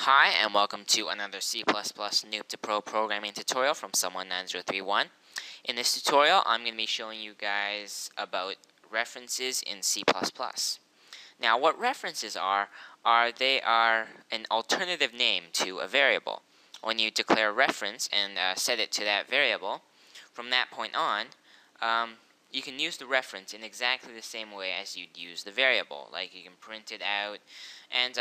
Hi and welcome to another C++ Noob To Pro programming tutorial from Someone9031. In this tutorial, I'm going to be showing you guys about references in C++. Now, what references are they are an alternative name to a variable. When you declare a reference and set it to that variable, from that point on, you can use the reference in exactly the same way as you'd use the variable. Like you can print it out, and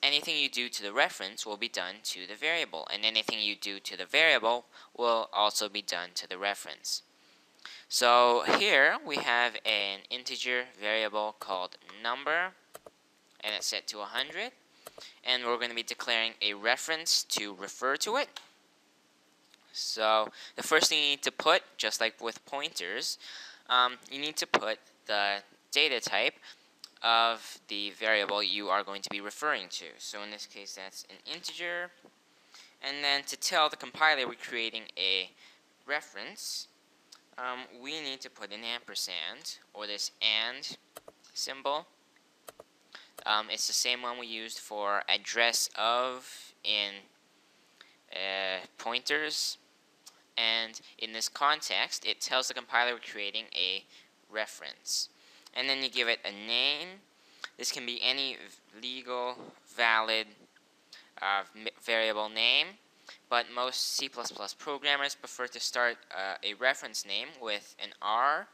anything you do to the reference will be done to the variable, and anything you do to the variable will also be done to the reference. So here we have an integer variable called number, and it's set to 100, and we're going to be declaring a reference to refer to it. So the first thing you need to put, just like with pointers, you need to put the data type of the variable you are going to be referring to. So in this case, that's an integer. And then to tell the compiler we're creating a reference, we need to put an ampersand, or this and symbol. It's the same one we used for address of in pointers. And in this context, it tells the compiler we're creating a reference. And then you give it a name. This can be any legal, valid variable name, but most C++ programmers prefer to start a reference name with an R.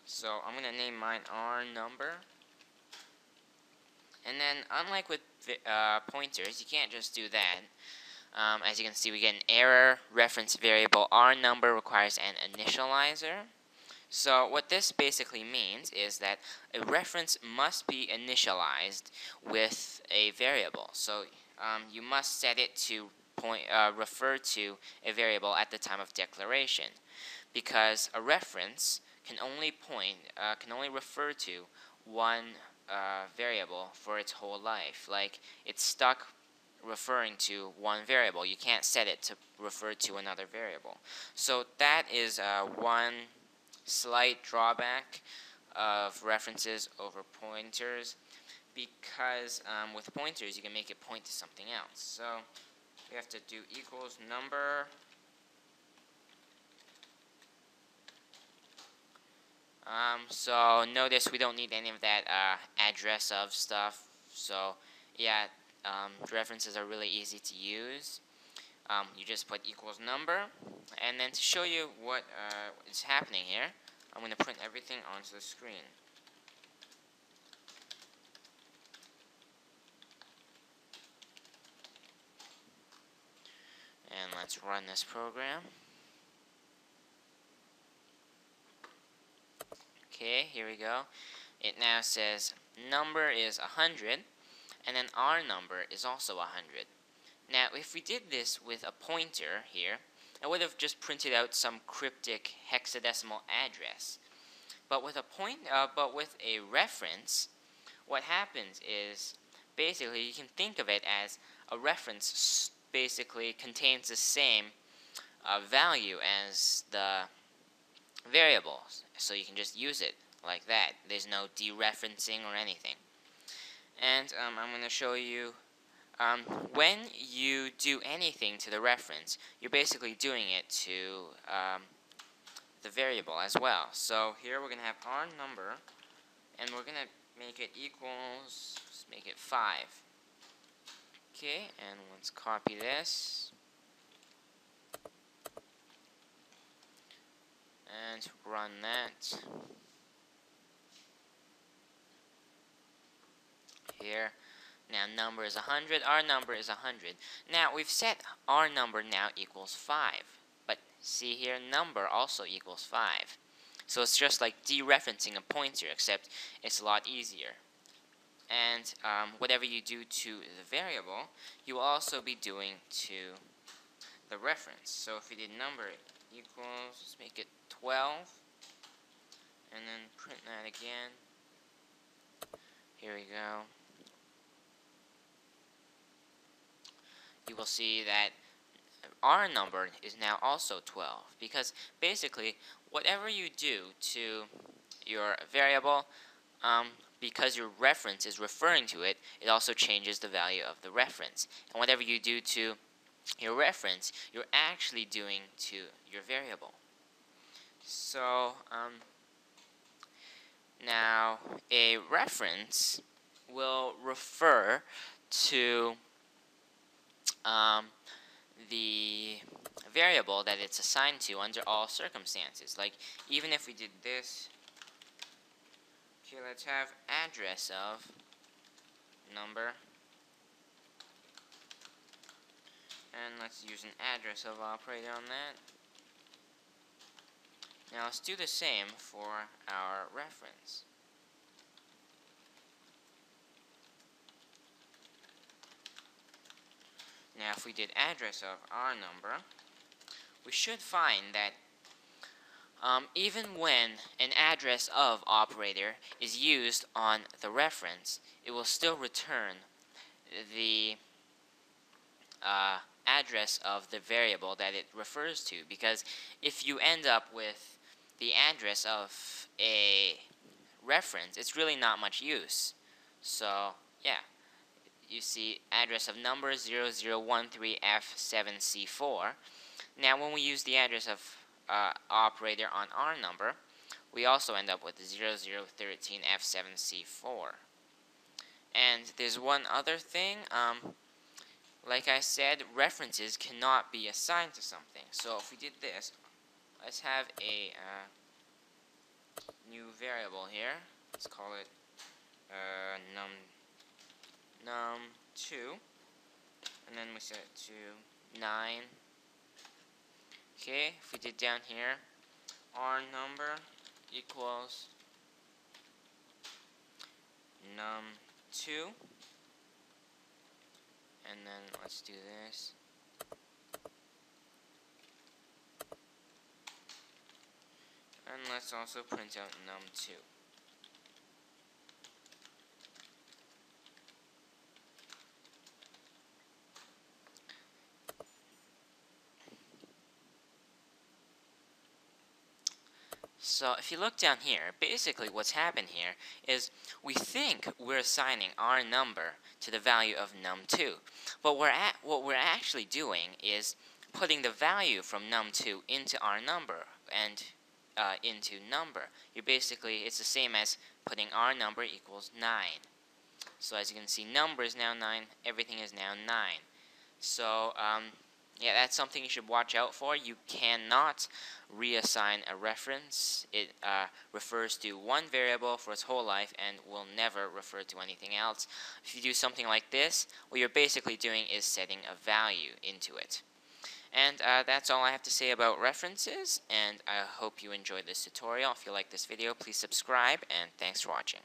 So I'm going to name mine R number. And then, unlike with pointers, you can't just do that. As you can see, we get an error. Reference variable R number requires an initializer. So what this basically means is that a reference must be initialized with a variable. So you must set it to refer to a variable at the time of declaration, because a reference can only refer to one variable for its whole life. Like, it's stuck referring to one variable. You can't set it to refer to another variable. So that is one slight drawback of references over pointers, because with pointers you can make it point to something else. So we have to do equals number, so notice we don't need any of that address of stuff. So yeah, references are really easy to use. You just put equals number, and then to show you what is happening here, I'm going to print everything onto the screen. And let's run this program. Okay, here we go. It now says number is 100, and then our number is also 100. Now, if we did this with a pointer here, I would have just printed out some cryptic hexadecimal address. But with a reference, what happens is basically you can think of it as a reference basically contains the same value as the variable, so you can just use it like that. There's no dereferencing or anything. And I'm going to show you when you do anything to the reference, you're basically doing it to the variable as well. So here we're going to have our number, and we're going to make it equals, let's make it 5. Okay, and let's copy this and run that. Here, now number is 100, our number is 100. Now we've set our number now equals 5, but see here, number also equals 5. So it's just like dereferencing a pointer, except it's a lot easier. And whatever you do to the variable, you will also be doing to the reference. So if we did number equals, let's make it 12, and then print that again. Here we go. You will see that our number is now also 12, because basically whatever you do to your variable, because your reference is referring to it, it also changes the value of the reference. And whatever you do to your reference, you're actually doing to your variable. So now a reference will refer to the variable that it's assigned to under all circumstances. Like, even if we did this, okay, let's have address of number, and let's use an address of operator on that. Now let's do the same for our reference. Now if we did address of our number, we should find that even when an address of operator is used on the reference, it will still return the address of the variable that it refers to, because if you end up with the address of a reference, it's really not much use. So yeah, you see address of number 0013F7C4. Now when we use the address of operator on our number, we also end up with 0013F7C4. And there's one other thing, like I said, references cannot be assigned to something. So if we did this, let's have a new variable here. Let's call it num2, and then we set it to 9. Okay, if we did down here, our number equals num2, and then let's do this. And let's also print out num2. So if you look down here, basically what's happened here is we think we're assigning our number to the value of num2, but what we're actually doing is putting the value from num2 into our number and into number. It's the same as putting our number equals 9. So as you can see, number is now 9, everything is now 9. So yeah, that's something you should watch out for. You cannot reassign a reference. It refers to one variable for its whole life and will never refer to anything else. If you do something like this, what you're basically doing is setting a value into it. And that's all I have to say about references, and I hope you enjoyed this tutorial. If you like this video, please subscribe, and thanks for watching.